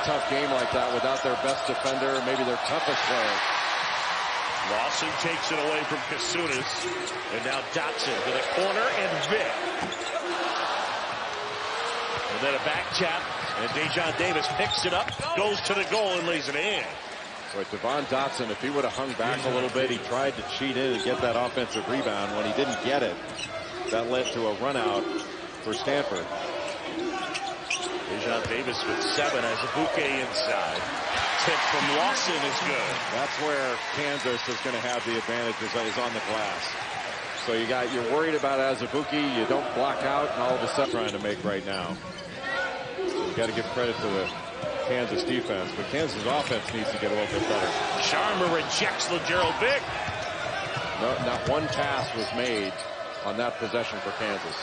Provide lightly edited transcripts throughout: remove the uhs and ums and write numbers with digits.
tough game like that without their best defender, maybe their toughest player. Lawson takes it away from Kasunas. And now Dotson to the corner and Vic. And then a back tap. And Dejon Davis picks it up, goes to the goal and lays it in. But Devon Dotson, if he would have hung back a little bit, he tried to cheat in and get that offensive rebound. When he didn't get it, that led to a run out for Stanford. Dejon Davis with 7 as a bouquet inside. Tip from Lawson is good. That's where Kansas is going to have the advantage, is on the glass. So you're worried about Azubuike, you don't block out, and all of a sudden trying to make right now. So you got to give credit to the Kansas defense, but Kansas offense needs to get a little bit better. Sharma rejects LaGerald Vic. No, not one pass was made on that possession for Kansas.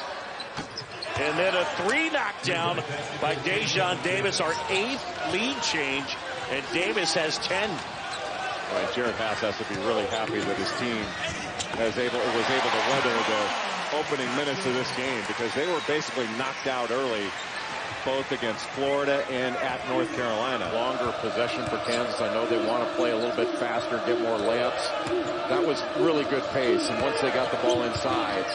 And then a 3 knockdown by Dejon Davis, our 8th lead change, and Davis has 10. Right, Jared Haas has to be really happy that his team was able to weather the opening minutes of this game, because they were basically knocked out early, both against Florida and at North Carolina. Longer possession for Kansas. I know they want to play a little bit faster, get more layups. That was really good pace, and once they got the ball inside,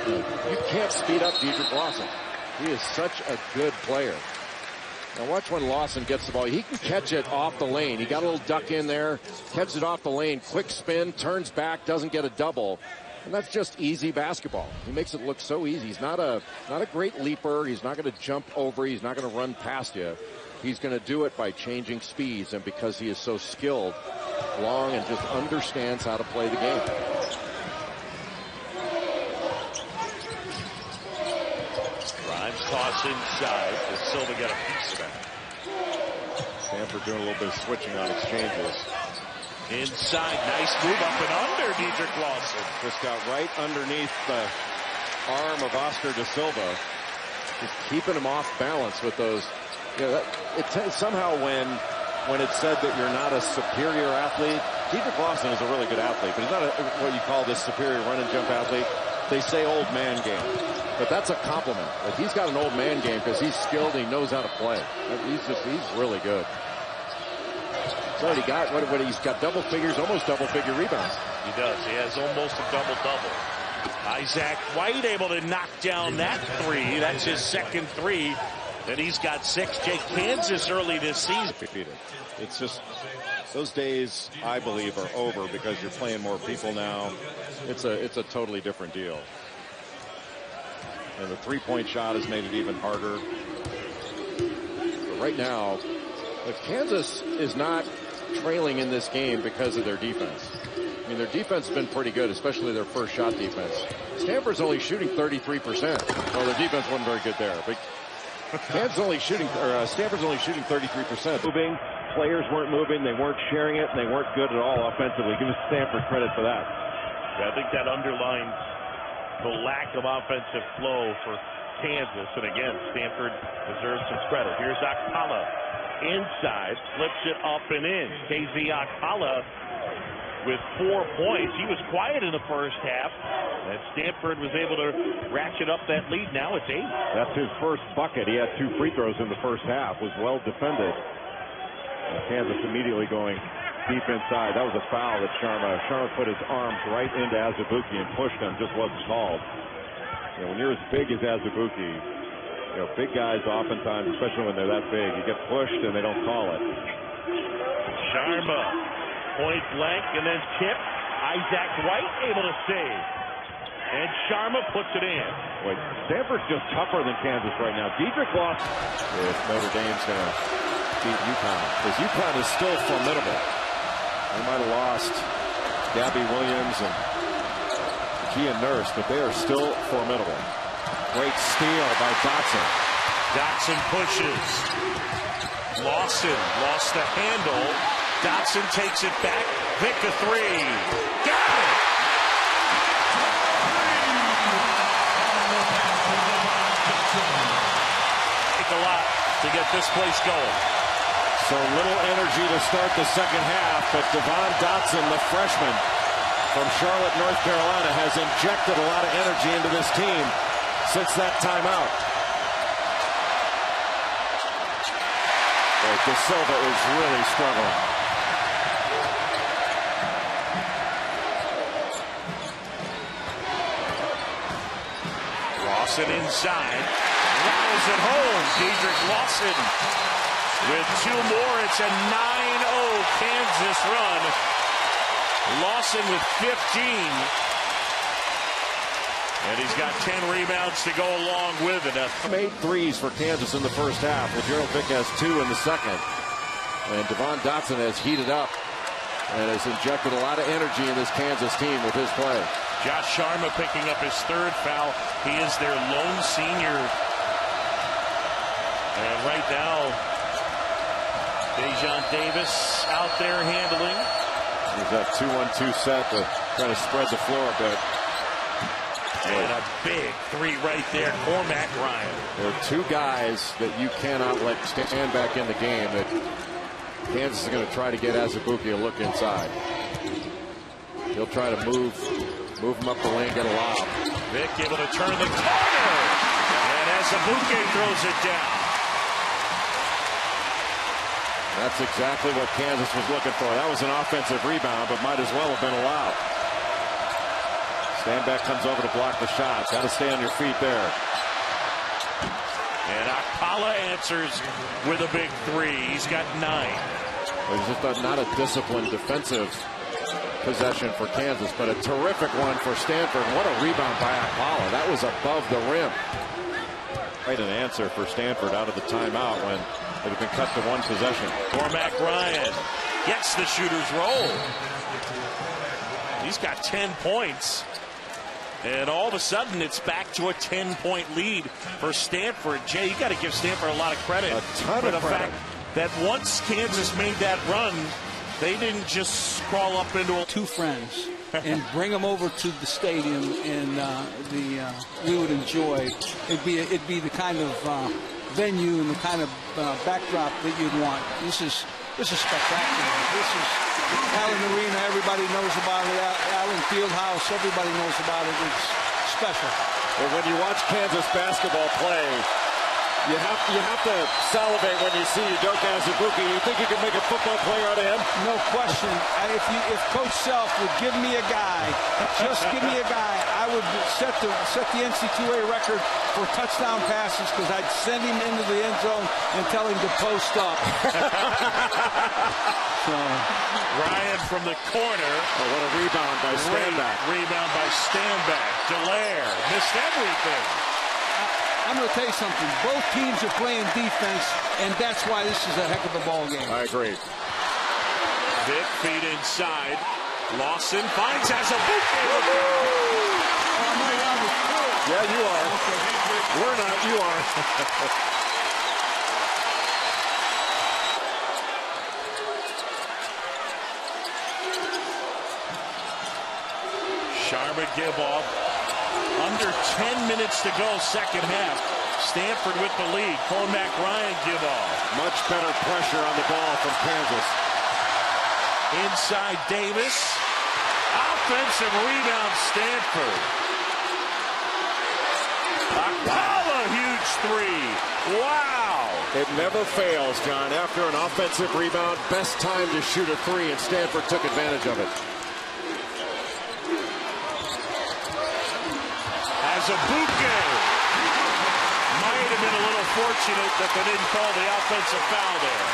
you can't speed up Dedrick Lawson. He is such a good player. Now watch when Lawson gets the ball. He can catch it off the lane. He got a little duck in there, catches it off the lane, quick spin, turns back, doesn't get a double. And that's just easy basketball. He makes it look so easy. He's not a great leaper. He's not going to jump over. He's not going to run past you. He's going to do it by changing speeds, and because he is so skilled, long, and just understands how to play the game. Grimes toss inside. Does Silva get a piece of that? Stanford doing a little bit of switching on exchanges. Inside, nice move up and under Dedrick Lawson. Just got right underneath the arm of Oscar da Silva. Just keeping him off balance with those. Somehow when it's said that you're not a superior athlete, Dedrick Lawson is a really good athlete, but he's not what you call this superior run and jump athlete. They say old man game, but that's a compliment. Like, he's got an old man game because he's skilled and he knows how to play. He's really good. He's already got he's got double figures, almost double figure rebounds. He does. He has almost a double-double. Isaac White able to knock down that 3. That's his second 3. And he's got 6. Jake, Kansas early this season. It's just those days, I believe, are over because you're playing more people now. It's a totally different deal. And the 3-point shot has made it even harder. But right now, if Kansas is not trailing in this game because of their defense. I mean, their defense has been pretty good, especially their first shot defense. Stanford's only shooting 33%. Well, their defense wasn't very good there, but Stanford's only shooting 33%. Moving, players weren't moving, they weren't sharing it, and they weren't good at all offensively. Give Stanford credit for that. Yeah, I think that underlines the lack of offensive flow for Kansas, and again, Stanford deserves some credit. Here's Akpala. Inside, flips it up and in. KZ Akpala with 4 points. He was quiet in the first half, and Stanford was able to ratchet up that lead. Now it's 8. That's his first bucket. He had 2 free throws in the first half. Was well defended. And Kansas immediately going deep inside. That was a foul that Sharma put his arms right into Azubuike and pushed him. Just wasn't called. When you're as big as Azubuike, big guys oftentimes, especially when they're that big, you get pushed and they don't call it. Sharma, point blank, and then tip. Isaac White able to save. And Sharma puts it in. Boy, Stanford's just tougher than Kansas right now. Dedrick Lawson. If Notre Dame's going to beat UConn, because UConn is still formidable. They might have lost Gabby Williams and Kia Nurse, but they are still formidable. Great steal by Dotson. Dotson pushes. Lawson lost the handle. Dotson takes it back. Vic a 3. Got it! Take a lot to get this place going. So little energy to start the second half, but Devon Dotson, the freshman from Charlotte, North Carolina, has injected a lot of energy into this team since that timeout. De Silva is really struggling. Lawson inside. Rattles it home. Dedrick Lawson with 2 more. It's a 9-0 Kansas run. Lawson with 15. And he's got 10 rebounds to go along with it. 8 threes for Kansas in the first half. Gerald Vick has 2 in the second. And Devon Dotson has heated up and has injected a lot of energy in this Kansas team with his play. Josh Sharma picking up his 3rd foul. He is their lone senior. And right now, Dejon Davis out there handling. He's that 2-1-2 set to try to spread the floor a bit. And a big 3 right there, Cormac Ryan. There are 2 guys that you cannot let stand back in the game that Kansas is going to try to get Azubuike a look inside. He'll try to move him up the lane, get a lob. Vick able to turn the corner. And Azubuike throws it down. That's exactly what Kansas was looking for. That was an offensive rebound, but might as well have been allowed. Stanback comes over to block the shot. Got to stay on your feet there. And Akpala answers with a big 3. He's got 9. It was just not a disciplined defensive possession for Kansas, but a terrific one for Stanford. What a rebound by Akpala. That was above the rim. Right, an answer for Stanford out of the timeout when it had been cut to 1 possession. Cormac Ryan gets the shooter's roll. He's got 10 points. And all of a sudden, it's back to a 10-point lead for Stanford. Jay, you got to give Stanford a lot of credit for the fact that once Kansas made that run, they didn't just crawl up into 2 friends and bring them over to the stadium, and we would enjoy. It'd be the kind of venue and the kind of backdrop that you'd want. This is spectacular. This is Allen Arena. Everybody knows about it. Allen Fieldhouse. Everybody knows about it. It's special. Well, when you watch Kansas basketball play, you have to salivate when you see Udoka Azubuike. You think you can make a football player out of him? No question. If Coach Self would give me a guy, just give me a guy, I would set the NCAA record for touchdown passes, because I'd send him into the end zone and tell him to post up. So, Ryan from the corner. Oh, what a rebound by Stanback. Rebound by Stanback. Delaire missed everything. I'm going to tell you something. Both teams are playing defense, and that's why this is a heck of a ball game. I agree. Vick feet inside. Lawson finds Azubuike. Yeah, you are. We're not. You are. Sharma give off. Under 10 minutes to go, second half. Stanford with the lead. Cormac Ryan give off. Much better pressure on the ball from Kansas. Inside Davis. Offensive rebound, Stanford. Akpala, huge 3. Wow. It never fails, John. After an offensive rebound, best time to shoot a 3, and Stanford took advantage of it. Azubuike might have been a little fortunate that they didn't call the offensive foul there.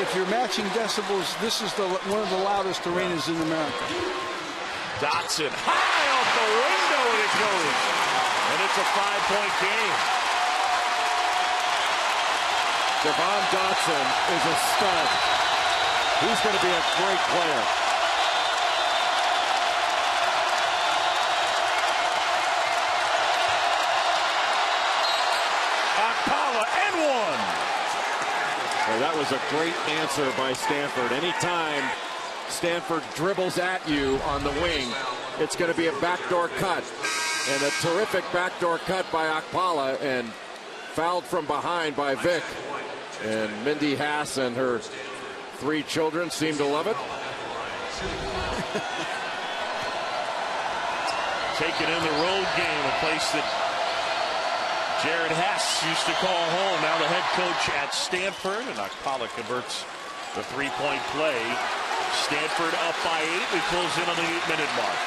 If you're matching decibels, this is one of the loudest arenas in America. Dotson high off the window, and it goes. And it's a 5-point game. Devon Dotson is a stud. He's going to be a great player. Akpala and 1. Well, that was a great answer by Stanford. Anytime Stanford dribbles at you on the wing, it's going to be a backdoor cut. And a terrific backdoor cut by Akpala, and fouled from behind by Vick. And Mindy Haas and her 3 children seem to love it. Taking in the road game, a place that Jared Hess used to call home, now the head coach at Stanford, and Akpala converts the three-point play. Stanford up by 8. We close in on the 8-minute mark.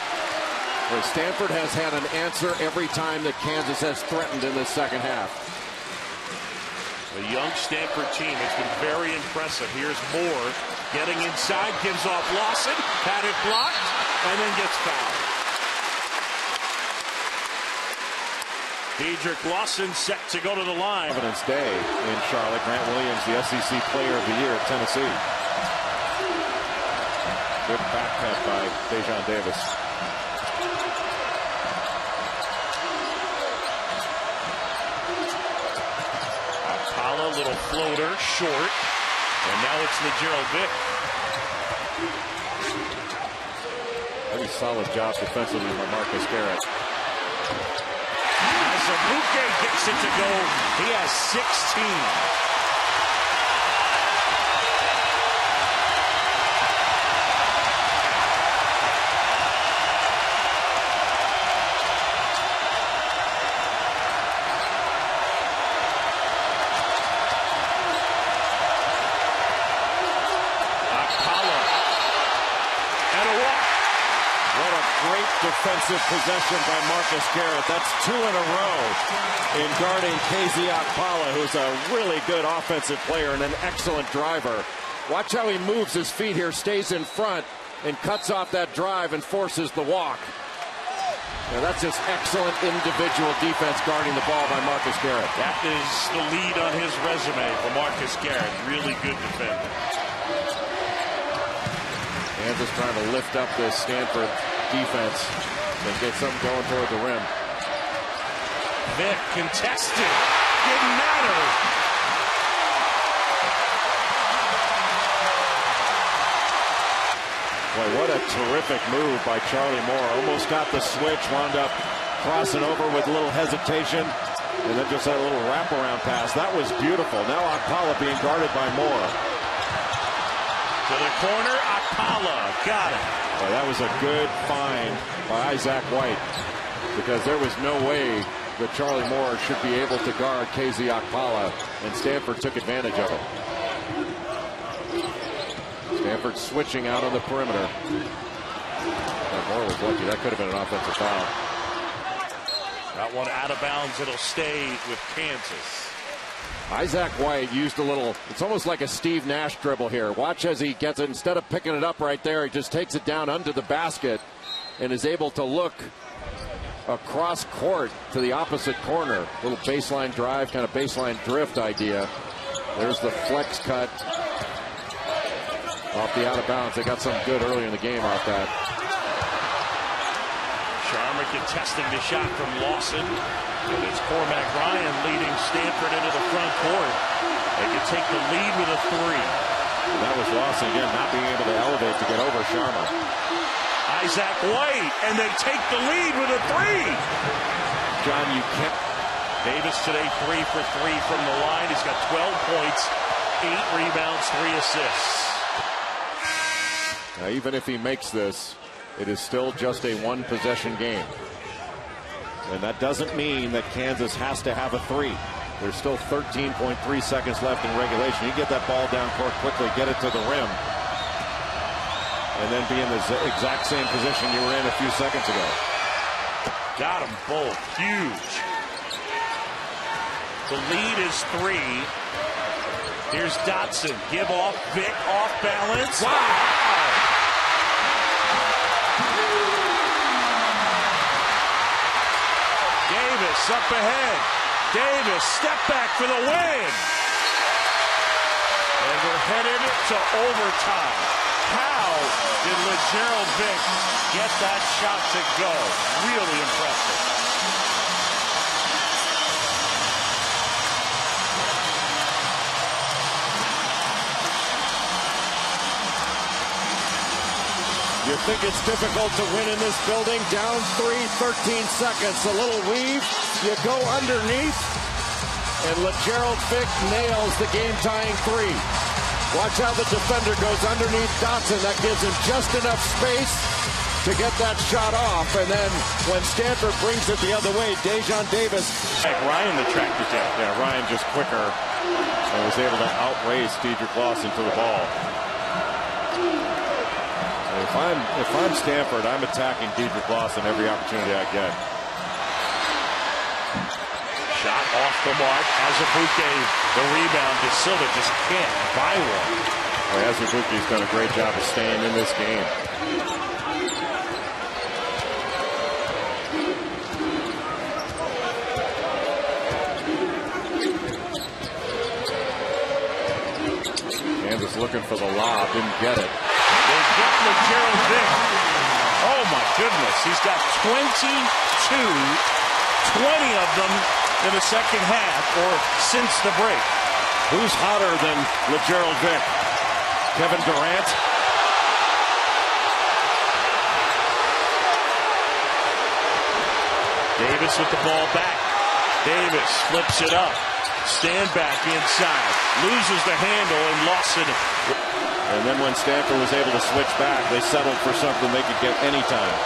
Well, Stanford has had an answer every time that Kansas has threatened in the second half. The young Stanford team has been very impressive. Here's Moore getting inside, gives off Lawson, had it blocked, and then gets fouled. Dedrick Lawson set to go to the line. Providence Day in Charlotte. Grant Williams, the SEC Player of the Year at Tennessee. Good back cut by Dejon Davis. Akpala, little floater, short. And now it's Gerald Vick. Very solid job defensively by Marcus Garrett. Zabuke gets it to go. He has 16. Akpala. And a walk. What a great defensive possession by Marcus Garrett. That's 2 in a row in guarding KZ Akpala, who's a really good offensive player and an excellent driver. Watch how he moves his feet here, stays in front, and cuts off that drive and forces the walk. Now that's just excellent individual defense guarding the ball by Marcus Garrett. That is the lead on his resume for Marcus Garrett. Really good defender. Kansas trying to lift up this Stanford defense and get something going toward the rim. Vick contested. Didn't matter. Boy, what a terrific move by Charlie Moore. Almost got the switch, wound up crossing over with a little hesitation, and then just had a little wraparound pass. That was beautiful. Now Akpala being guarded by Moore. To the corner, Akpala got it. Boy, that was a good find by Isaac White, because there was no way that Charlie Moore should be able to guard KZ Akpala, and Stanford took advantage of it. Stanford switching out on the perimeter. Moore was lucky. That could have been an offensive foul. That one out of bounds. It'll stay with Kansas. Isaac White used a little, it's almost like a Steve Nash dribble here. Watch as he gets it. Instead of picking it up right there, he just takes it down under the basket and is able to look across court to the opposite corner. Little baseline drive, kind of baseline drift idea. There's the flex cut off the out of bounds. They got something good early in the game off that. Sharma contesting the shot from Lawson. And it's Cormac Ryan leading Stanford into the front court. They can take the lead with a 3. And that was Lawson again, not being able to elevate to get over Sharma. Isaac White, and they take the lead with a 3. John, you can't. Davis today 3 for 3 from the line. He's got 12 points, 8 rebounds, 3 assists. Now, even if he makes this, it is still just a one-possession game. And that doesn't mean that Kansas has to have a 3. There's still 13.3 seconds left in regulation. You get that ball down court quickly, get it to the rim, and then be in the exact same position you were in a few seconds ago. Got them both. Huge. The lead is 3. Here's Dotson. Give off. Vick off balance. Wow! Davis up ahead. Davis, step back for the win. And we're headed to overtime. How did Gerald Vick get that shot to go? Really impressive. You think it's difficult to win in this building? Down 3, 13 seconds. A little weave. You go underneath. And Gerald Vick nails the game-tying 3. Watch how the defender goes underneath Dotson. That gives him just enough space to get that shot off. And then when Stanford brings it the other way, Dejon Davis. Ryan the tractor down. Yeah, Ryan just quicker and was able to outrace Dedrick Lawson to the ball. And if I'm Stanford, I'm attacking Dedrick Lawson every opportunity I get. Shot off the mark. Azubuike, the rebound. De Silva just can't buy one. Well, Azubuike's done a great job of staying in this game. Kansas looking for the lob, didn't get it. They get Gerald Vick. Oh my goodness, he's got 22, 20 of them in the second half or since the break. Who's hotter than Gerald Vick? Kevin Durant? Davis with the ball back. Davis flips it up. Stand back inside. Loses the handle and lost it. And then when Stanford was able to switch back, they settled for something they could get anytime.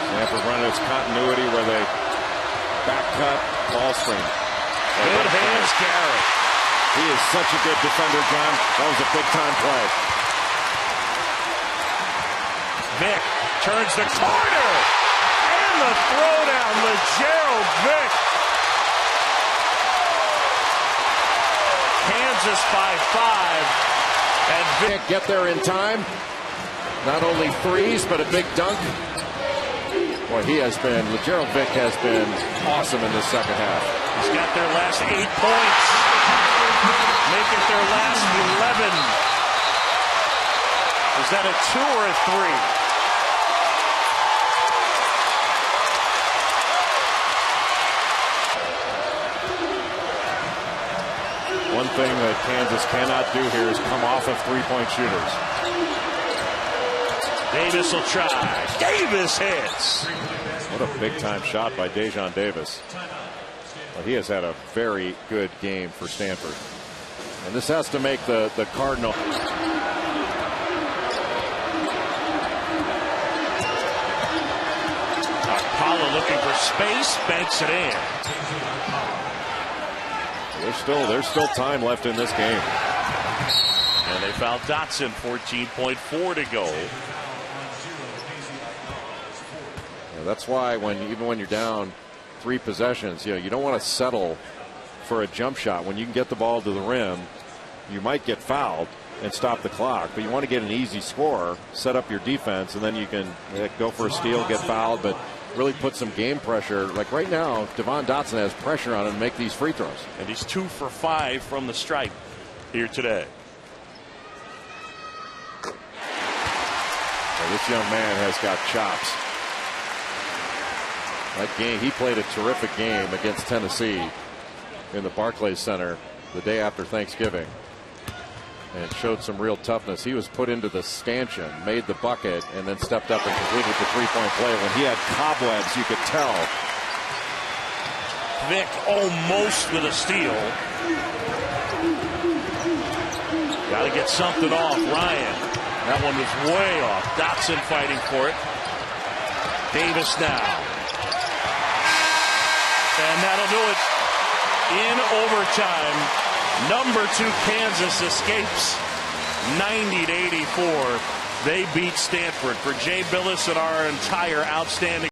Stanford running its continuity where they back cut, ball screen. Good hands, Garrett. He is such a good defender, John. That was a big-time play. Vick turns the corner. And the throwdown, Gerald Vick. Kansas by 5. And Vick get there in time. Not only threes, but a big dunk. Boy, he has been, Gerald Vick has been awesome in the second half. He's got their last 8 points. Make it their last 11. Is that a 2 or a 3? One thing that Kansas cannot do here is come off of three-point shooters. Davis will try. Davis hits. What a big-time shot by Dejon Davis. Well, he has had a very good game for Stanford. And this has to make the Cardinal. Apollo looking for space. Banks it in. There's still time left in this game. And they fouled Dotson. 14.4 to go. Yeah, that's why even when you're down 3 possessions, you don't want to settle for a jump shot. When you can get the ball to the rim, you might get fouled and stop the clock, but you want to get an easy score, set up your defense, and then you can go for a steal, get fouled, but really put some game pressure. Like right now, Devon Dotson has pressure on him to make these free throws. And he's 2 for 5 from the stripe here today. Well, this young man has got chops. That game, he played a terrific game against Tennessee in the Barclays Center the day after Thanksgiving and showed some real toughness. He was put into the stanchion, made the bucket, and then stepped up and completed the three-point play. When he had cobwebs, you could tell. Vick almost with a steal. Got to get something off. Ryan. That one was way off. Dotson fighting for it. Davis now. And that'll do it. In overtime, number 2 Kansas escapes 90-84. They beat Stanford. For Jay Billis and our entire outstanding